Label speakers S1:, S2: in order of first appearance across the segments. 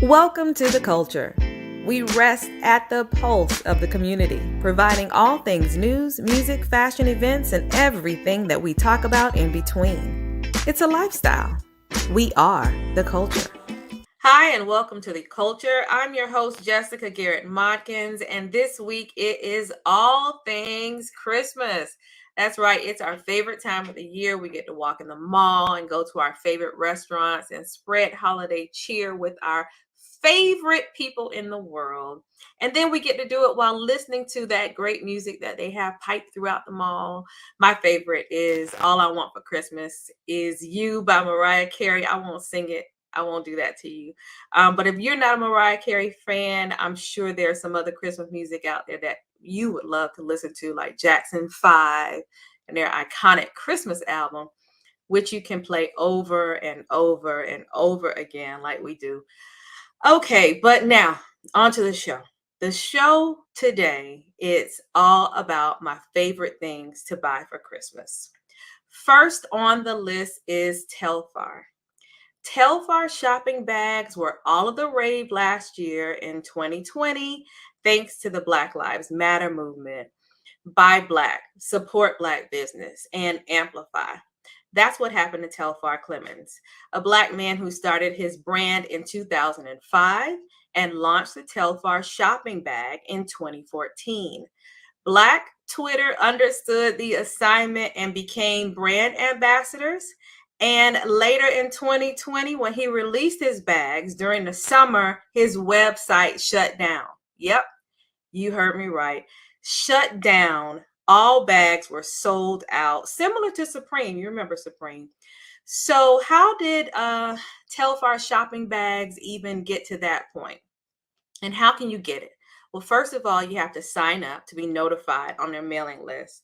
S1: Welcome to The Culture. We rest at the pulse of the community, providing all things news, music, fashion, events, and everything that we talk about in between. It's a lifestyle. We are The Culture. Hi, and welcome to The Culture. I'm your host, Jessica Garrett Modkins, and this week it is all things Christmas. That's right, it's our favorite time of the year. We get to walk in the mall and go to our favorite restaurants and spread holiday cheer with our favorite people in the world. And then we get to do it while listening to that great music that they have piped throughout the mall. My favorite is All I Want for Christmas Is You by Mariah Carey. I won't sing it. I won't do that to you. But if you're not a Mariah Carey fan, I'm sure there's some other Christmas music out there that you would love to listen to, like Jackson 5 and their iconic Christmas album, which you can play over and over and over again like we do. Okay, but now on to the show. The show today is all about my favorite things to buy for Christmas. First on the list is Telfar. Telfar shopping bags were all of the rave last year in 2020, thanks to the Black Lives Matter movement. Buy Black, support Black business, and amplify. That's what happened to Telfar Clemens, a Black man who started his brand in 2005 and launched the Telfar shopping bag in 2014. Black Twitter understood the assignment and became brand ambassadors. And later in 2020, when he released his bags during the summer, his website shut down. Yep, you heard me right. Shut down. All bags were sold out, similar to Supreme. You remember Supreme. So how did Telfar shopping bags even get to that point? And how can you get it? Well, first of all, you have to sign up to be notified on their mailing list.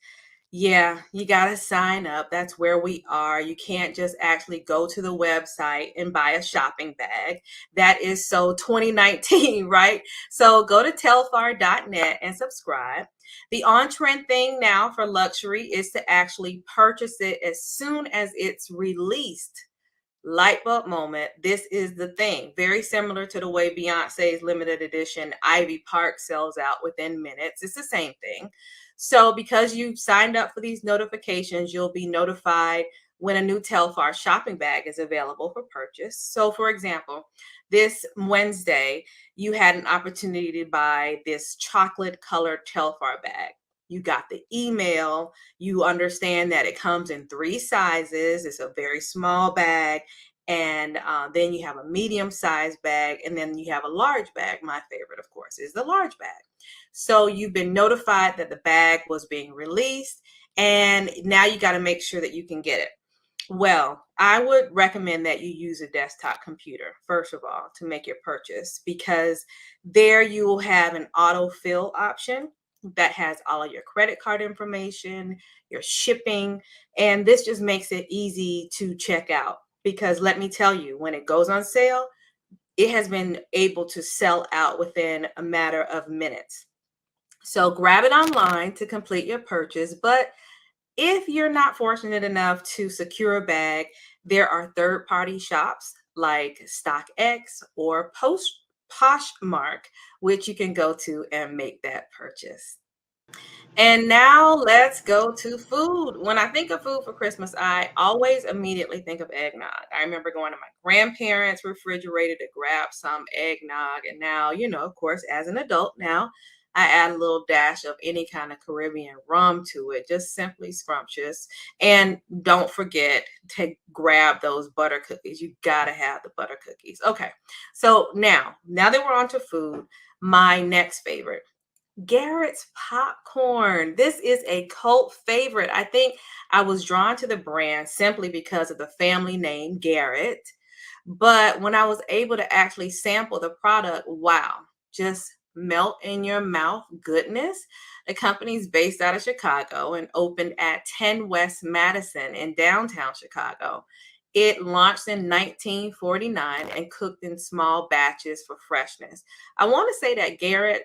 S1: Yeah, you got to sign up. That's where we are. You can't just actually go to the website and buy a shopping bag. That is so 2019, right? So go to telfar.net and subscribe. The on-trend thing now for luxury is to actually purchase it as soon as it's released. Light bulb moment. This is the thing. Very similar to the way Beyonce's limited edition Ivy Park sells out within minutes. It's the same thing. So because you've signed up for these notifications, you'll be notified when a new Telfar shopping bag is available for purchase. So for example, this Wednesday, you had an opportunity to buy this chocolate colored Telfar bag. You got the email. You understand that it comes in 3 sizes. It's a very small bag. And then you have a medium-sized bag. And then you have a large bag. My favorite, of course, is the large bag. So you've been notified that the bag was being released. And now you got to make sure that you can get it. Well, I would recommend that you use a desktop computer, first of all, to make your purchase, because there you will have an autofill option that has all of your credit card information, your shipping, and this just makes it easy to check out. Because let me tell you, when it goes on sale, it has been able to sell out within a matter of minutes. So grab it online to complete your purchase. But if you're not fortunate enough to secure a bag, there are third-party shops like StockX or Poshmark, which you can go to and make that purchase. And now let's go to food. When I think of food for Christmas, I always immediately think of eggnog. I remember going to my grandparents' refrigerator to grab some eggnog. And now, of course, as an adult now, I add a little dash of any kind of Caribbean rum to it, just simply scrumptious. And don't forget to grab those butter cookies. You gotta have the butter cookies. Okay, so now that we're on to food, my next favorite, Garrett's popcorn. This is a cult favorite. I think I was drawn to the brand simply because of the family name Garrett. But when I was able to actually sample the product, wow, just melt in your mouth goodness. The company's based out of Chicago and opened at 10 West Madison in downtown Chicago. It launched in 1949 and cooked in small batches for freshness. I want to say that Garrett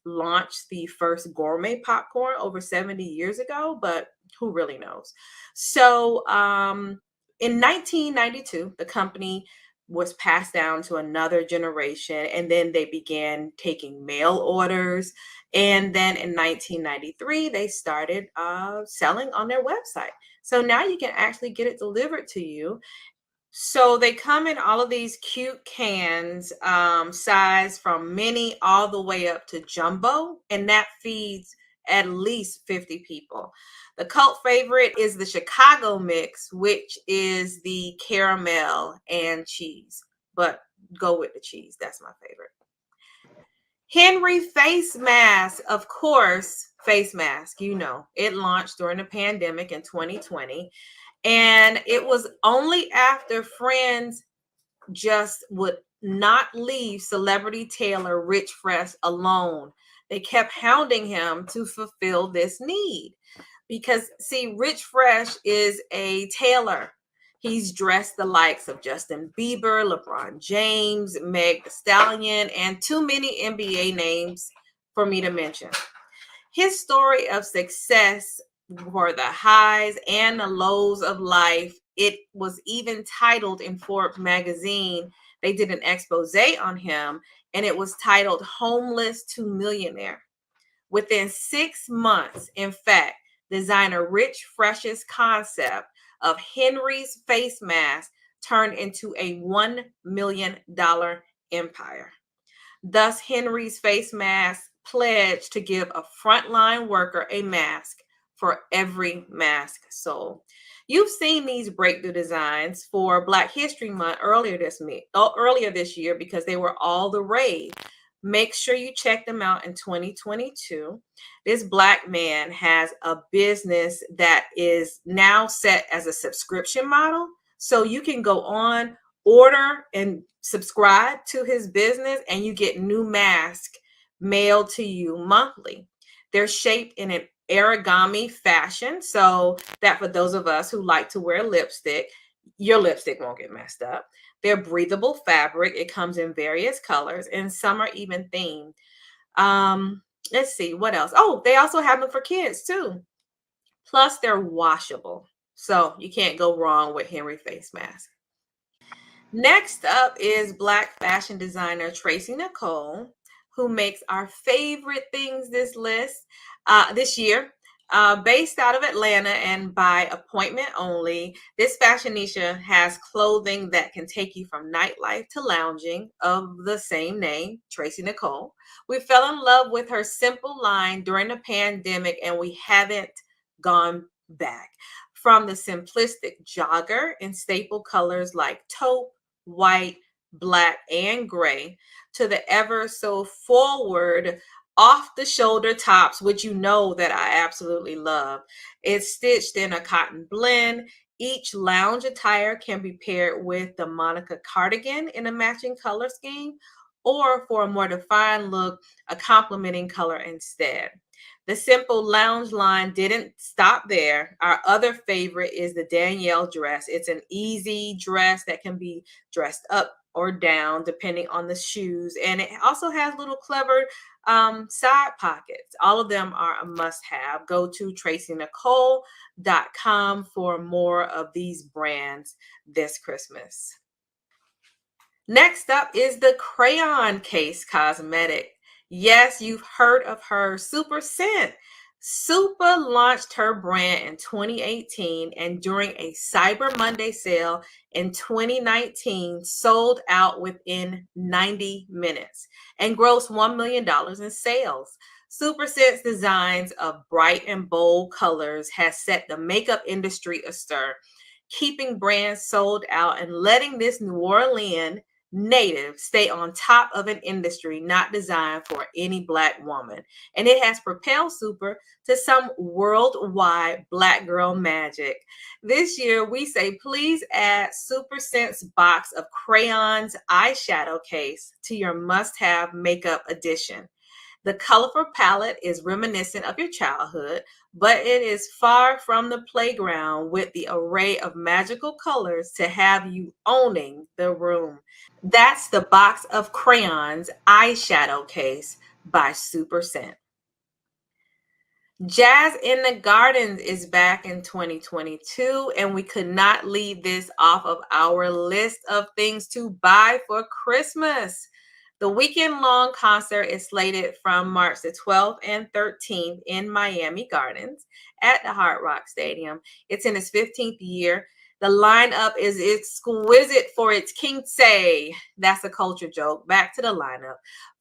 S1: launched the first gourmet popcorn over 70 years ago, but who really knows? So in 1992, the company was passed down to another generation, and then they began taking mail orders. And then in 1993, they started selling on their website. So now you can actually get it delivered to you. So they come in all of these cute cans, size from mini all the way up to jumbo, and that feeds at least 50 people. The cult favorite is the Chicago mix, which is the caramel and cheese. But go with the cheese. That's my favorite. Henry face mask, of course, face mask, it launched during the pandemic in 2020. And it was only after friends just would not leave celebrity tailor Rich Fresh alone. They kept hounding him to fulfill this need. Because, see, Rich Fresh is a tailor. He's dressed the likes of Justin Bieber, LeBron James, Meg Thee Stallion, and too many NBA names for me to mention. His story of success for the highs and the lows of life, it was even titled in Forbes magazine. They did an expose on him, and it was titled Homeless to Millionaire. Within 6 months, in fact, designer Rich Fresh's concept of Henry's face mask turned into a $1 million empire. Thus, Henry's face mask pledged to give a frontline worker a mask for every mask sold. You've seen these breakthrough designs for Black History Month earlier this year because they were all the rage. Make sure you check them out in 2022. This Black man has a business that is now set as a subscription model. So you can go on, order, and subscribe to his business, and you get new masks mailed to you monthly. They're shaped in an origami fashion, so that for those of us who like to wear lipstick, your lipstick won't get messed up. They're breathable fabric. It comes in various colors, and some are even themed. Let's see what else. Oh, they also have them for kids too. Plus, they're washable, so you can't go wrong with Henry face mask. Next up is Black fashion designer Tracy Nicole, who makes our favorite things this year. Based out of Atlanta and by appointment only, this fashionista has clothing that can take you from nightlife to lounging, of the same name, Tracy Nicole. We fell in love with her simple line during the pandemic, and we haven't gone back. From the simplistic jogger in staple colors like taupe, white, black, and gray, to the ever so forward off the shoulder tops, which you know that I absolutely love. It's stitched in a cotton blend. Each lounge attire can be paired with the Monica cardigan in a matching color scheme, or for a more defined look, a complementing color instead. The simple lounge line didn't stop there. Our other favorite is the Danielle dress. It's an easy dress that can be dressed up or down depending on the shoes. And it also has little clever side pockets. All of them are a must-have. Go to tracynicole.com for more of these brands this Christmas. Next up is the Crayon Case cosmetic. Yes, you've heard of her, Super Scent. Super launched her brand in 2018, and during a Cyber Monday sale in 2019, sold out within 90 minutes and grossed $1 million in sales. Super Scent's designs of bright and bold colors has set the makeup industry astir, keeping brands sold out and letting this New Orleans native stay on top of an industry not designed for any Black woman. And it has propelled Super to some worldwide Black girl magic. This year, we say please add Super Scent's box of crayons eyeshadow case to your must-have makeup edition. The colorful palette is reminiscent of your childhood, but it is far from the playground with the array of magical colors to have you owning the room. That's the box of crayons eyeshadow case by Super Scent. Jazz in the Gardens is back in 2022, and we could not leave this off of our list of things to buy for Christmas. The weekend-long concert is slated from March the 12th and 13th in Miami Gardens at the Hard Rock Stadium. It's in its 15th year. The lineup is exquisite for its quince. That's a culture joke. Back to the lineup.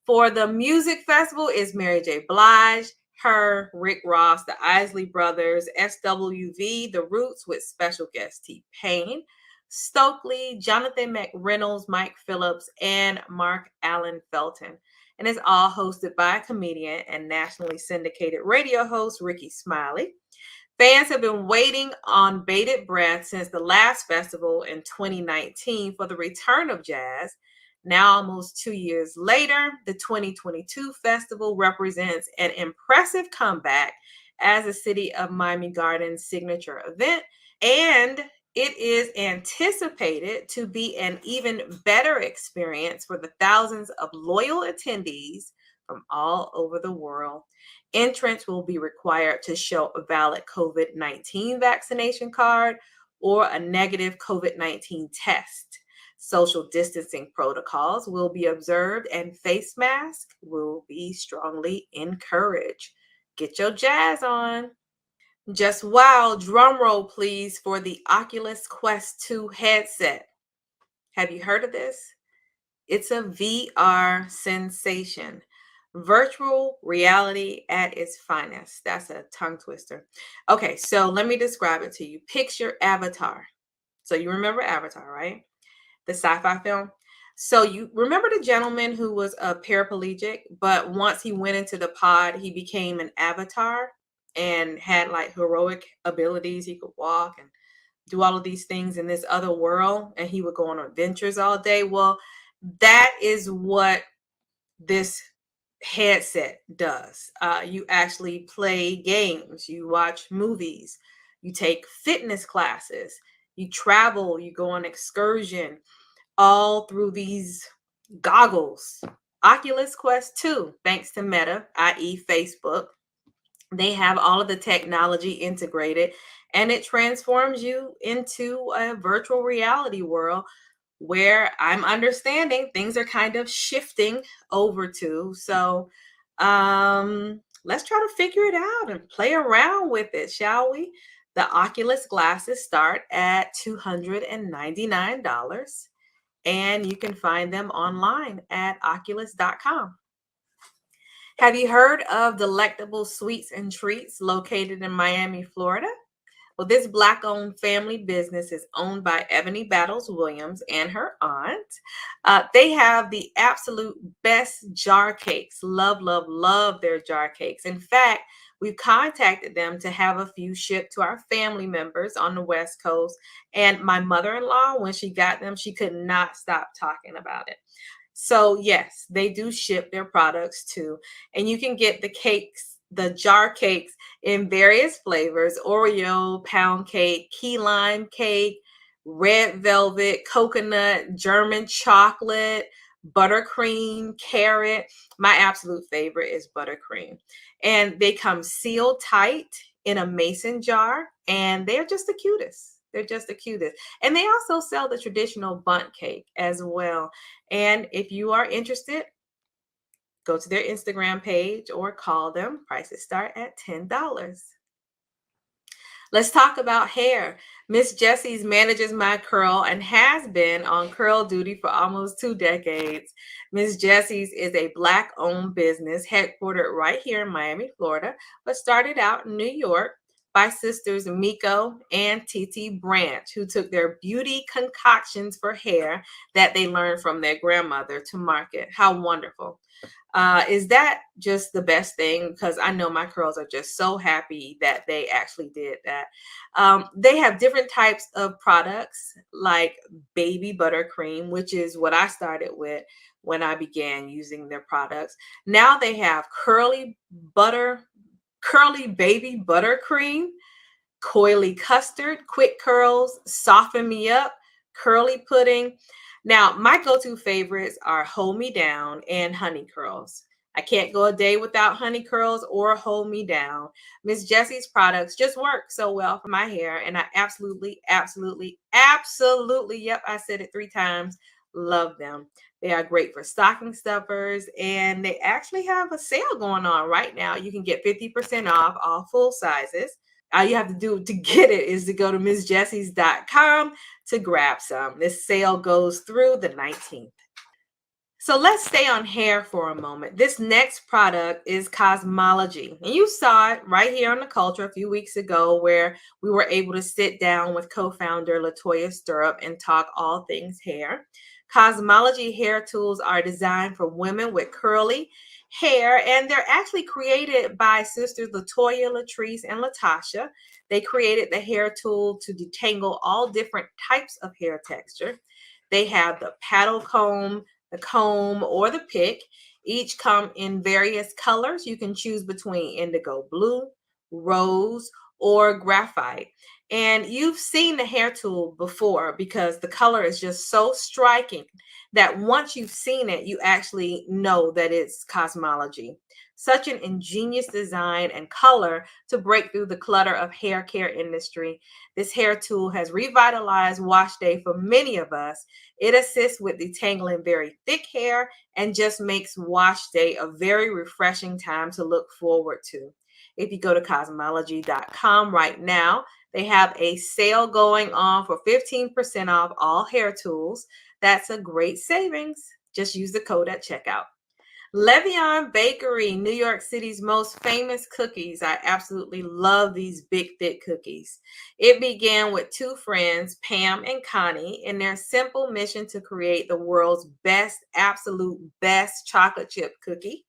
S1: For the music festival is Mary J. Blige, Her, Rick Ross, the Isley Brothers, SWV, The Roots with special guest T-Pain, Stokely, Jonathan McReynolds, Mike Phillips, and Mark Allen Felton. And it's all hosted by comedian and nationally syndicated radio host Ricky Smiley. Fans have been waiting on bated breath since the last festival in 2019 for the return of jazz. Now, almost 2 years later, the 2022 festival represents an impressive comeback as a City of Miami Gardens signature event, and it is anticipated to be an even better experience for the thousands of loyal attendees from all over the world. Entrants will be required to show a valid COVID-19 vaccination card or a negative COVID-19 test. Social distancing protocols will be observed and face masks will be strongly encouraged. Get your jazz on. Just wow, drum roll please for the Oculus Quest 2 headset. Have you heard of this? It's a VR sensation. Virtual reality at its finest. That's a tongue twister. Okay, so let me describe it to you. Picture Avatar. So you remember Avatar, right? The sci-fi film. So you remember the gentleman who was a paraplegic, but once he went into the pod, he became an avatar and had like heroic abilities. He could walk and do all of these things in this other world, and he would go on adventures all day. Well, that is what this headset does. You actually play games, you watch movies, you take fitness classes, you travel, you go on excursion, all through these goggles. Oculus Quest 2, thanks to Meta, i.e. Facebook, they have all of the technology integrated, and it transforms you into a virtual reality world where I'm understanding things are kind of shifting over to. So let's try to figure it out and play around with it, shall we? The Oculus glasses start at $299, and you can find them online at oculus.com. Have you heard of Delectable Sweets and Treats located in Miami, Florida? Well, this Black-owned family business is owned by Ebony Battles Williams and her aunt. They have the absolute best jar cakes. Love, love, love their jar cakes. In fact, we've contacted them to have a few shipped to our family members on the West Coast. And my mother-in-law, when she got them, she could not stop talking about it. So yes, they do ship their products too. And you can get the cakes, the jar cakes in various flavors: Oreo, pound cake, key lime cake, red velvet, coconut, German chocolate, buttercream, carrot. My absolute favorite is buttercream. And they come sealed tight in a mason jar, and they're just the cutest. They're just the cutest. And they also sell the traditional bundt cake as well. And if you are interested, go to their Instagram page or call them. Prices start at $10. Let's talk about hair. Miss Jessie's manages my curl and has been on curl duty for almost 2 decades. Miss Jessie's is a Black-owned business headquartered right here in Miami, Florida, but started out in New York by sisters Miko and Titi Branch, who took their beauty concoctions for hair that they learned from their grandmother to market. How wonderful. Is that just the best thing? Because I know my curls are just so happy that they actually did that. They have different types of products like baby buttercream, which is what I started with when I began using their products. Now they have curly baby buttercream, coily custard, quick curls, soften me up, curly pudding. Now, my go-to favorites are Hold Me Down and Honey Curls. I can't go a day without honey curls or hold me down. Miss Jessie's products just work so well for my hair, and I absolutely, absolutely, absolutely, yep, I said it 3 times, love them. They are great for stocking stuffers, and they actually have a sale going on right now. You can get 50% off all full sizes. All you have to do to get it is to go to missjessies.com to grab some. This sale goes through the 19th. So let's stay on hair for a moment. This next product is Cosmology. And you saw it right here on the Culture a few weeks ago where we were able to sit down with co-founder Latoya Stirrup and talk all things hair. Cosmology hair tools are designed for women with curly hair, and they're actually created by sisters Latoya, Latrice, and Latasha. They created the hair tool to detangle all different types of hair texture. They have the paddle comb, the comb, or the pick. Each come in various colors. You can choose between indigo blue, rose, or graphite. And you've seen the hair tool before because the color is just so striking that once you've seen it, you actually know that it's Cosmology. Such an ingenious design and color to break through the clutter of hair care industry. This hair tool has revitalized wash day for many of us. It assists with detangling very thick hair and just makes wash day a very refreshing time to look forward to. If you go to cosmology.com right now, they have a sale going on for 15% off all hair tools. That's a great savings. Just use the code at checkout. Levain Bakery, New York City's most famous cookies. I absolutely love these big, thick cookies. It began with 2 friends, Pam and Connie, in their simple mission to create the world's best, absolute best chocolate chip cookie.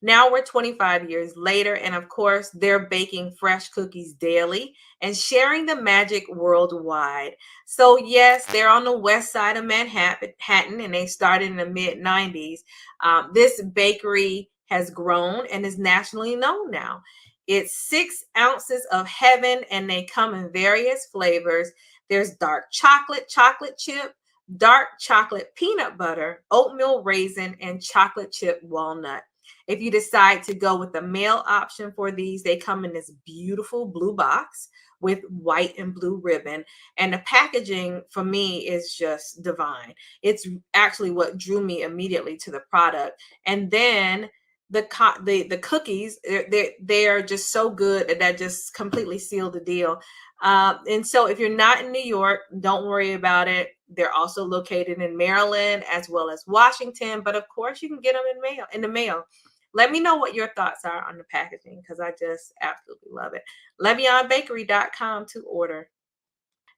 S1: Now we're 25 years later, and of course, they're baking fresh cookies daily and sharing the magic worldwide. So, yes, they're on the west side of Manhattan, and they started in the mid 90s. This bakery has grown and is nationally known now. It's 6 ounces of heaven, and they come in various flavors. There's dark chocolate chip, dark chocolate peanut butter, oatmeal raisin, and chocolate chip walnut. If you decide to go with the male option for these, they come in this beautiful blue box with white and blue ribbon. And the packaging for me is just divine. It's actually what drew me immediately to the product. And then the cookies, they are just so good that just completely sealed the deal. And so if you're not in New York, don't worry about it. They're also located in Maryland as well as Washington, but of course you can get them in the mail. Let me know what your thoughts are on the packaging because I just absolutely love it. LevainBakery.com to order.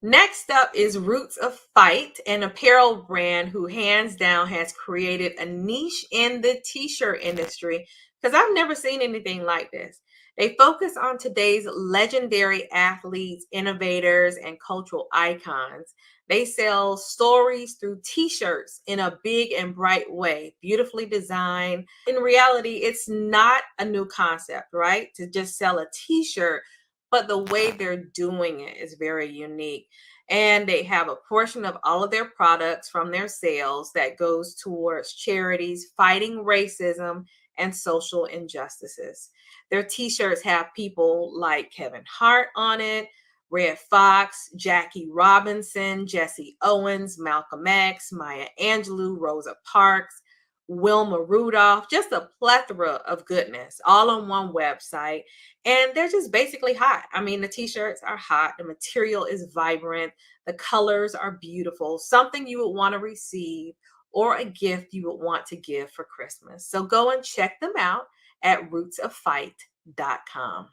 S1: Next up is Roots of Fight, an apparel brand who hands down has created a niche in the t-shirt industry because I've never seen anything like this. They focus on today's legendary athletes, innovators, and cultural icons. They sell stories through t-shirts in a big and bright way, beautifully designed. In reality, it's not a new concept, right? To just sell a t-shirt, but the way they're doing it is very unique. And they have a portion of all of their products from their sales that goes towards charities fighting racism and social injustices. Their t-shirts have people like Kevin Hart on it, Red Fox, Jackie Robinson, Jesse Owens, Malcolm X, Maya Angelou, Rosa Parks, Wilma Rudolph, just a plethora of goodness all on one website. And they're just basically hot. I mean, the t-shirts are hot. The material is vibrant. The colors are beautiful. Something you would want to receive or a gift you would want to give for Christmas. So go and check them out at rootsoffight.com.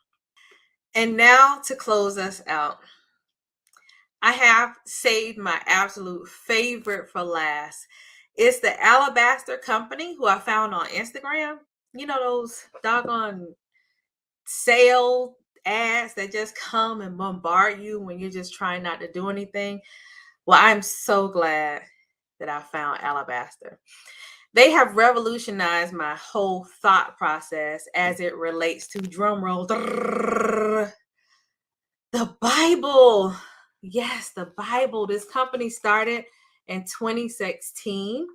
S1: And now to close us out, I have saved my absolute favorite for last. It's the Alabaster Company, who I found on Instagram. You know, those doggone sale ads that just come and bombard you when you're just trying not to do anything. Well, I'm so glad that I found Alabaster. They have revolutionized my whole thought process as it relates to drum roll. The Bible. Yes, the Bible. This company started in 2016,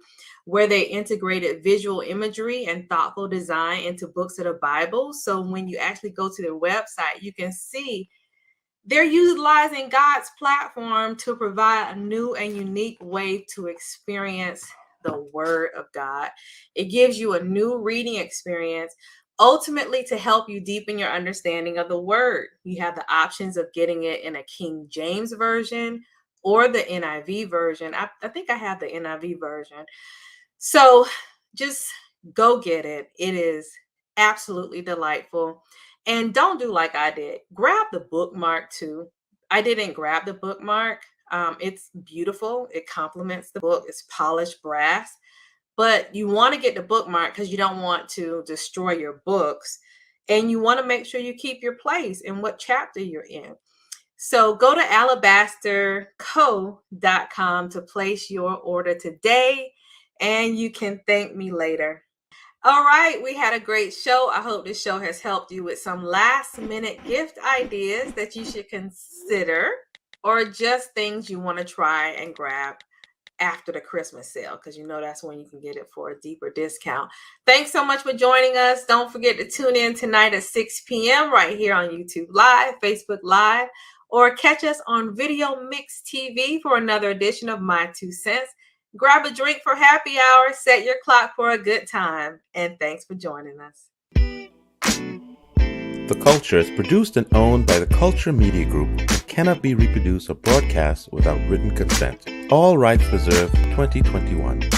S1: where they integrated visual imagery and thoughtful design into books of the Bible. So when you actually go to their website, you can see they're utilizing God's platform to provide a new and unique way to experience the Word of God. It gives you a new reading experience, ultimately to help you deepen your understanding of the Word. You have the options of getting it in a King James version or the NIV version. I think I have the NIV version. So just go get it. It is absolutely delightful. And don't do like I did. Grab the bookmark too. I didn't grab the bookmark. It's beautiful. It complements the book. It's polished brass. But you want to get the bookmark because you don't want to destroy your books. And you want to make sure you keep your place in what chapter you're in. So go to alabasterco.com to place your order today, and you can thank me later. All right, we had a great show. I hope this show has helped you with some last minute gift ideas that you should consider, or just things you want to try and grab after the Christmas sale, because you know that's when you can get it for a deeper discount. Thanks so much for joining us. Don't forget to tune in tonight at 6 p.m. right here on YouTube Live, Facebook Live, or catch us on Video Mix TV for another edition of My 2 Cents. Grab a drink for happy hour, set your clock for a good time, and thanks for joining us.
S2: The Culture is produced and owned by the Culture Media Group and cannot be reproduced or broadcast without written consent. All rights reserved 2021.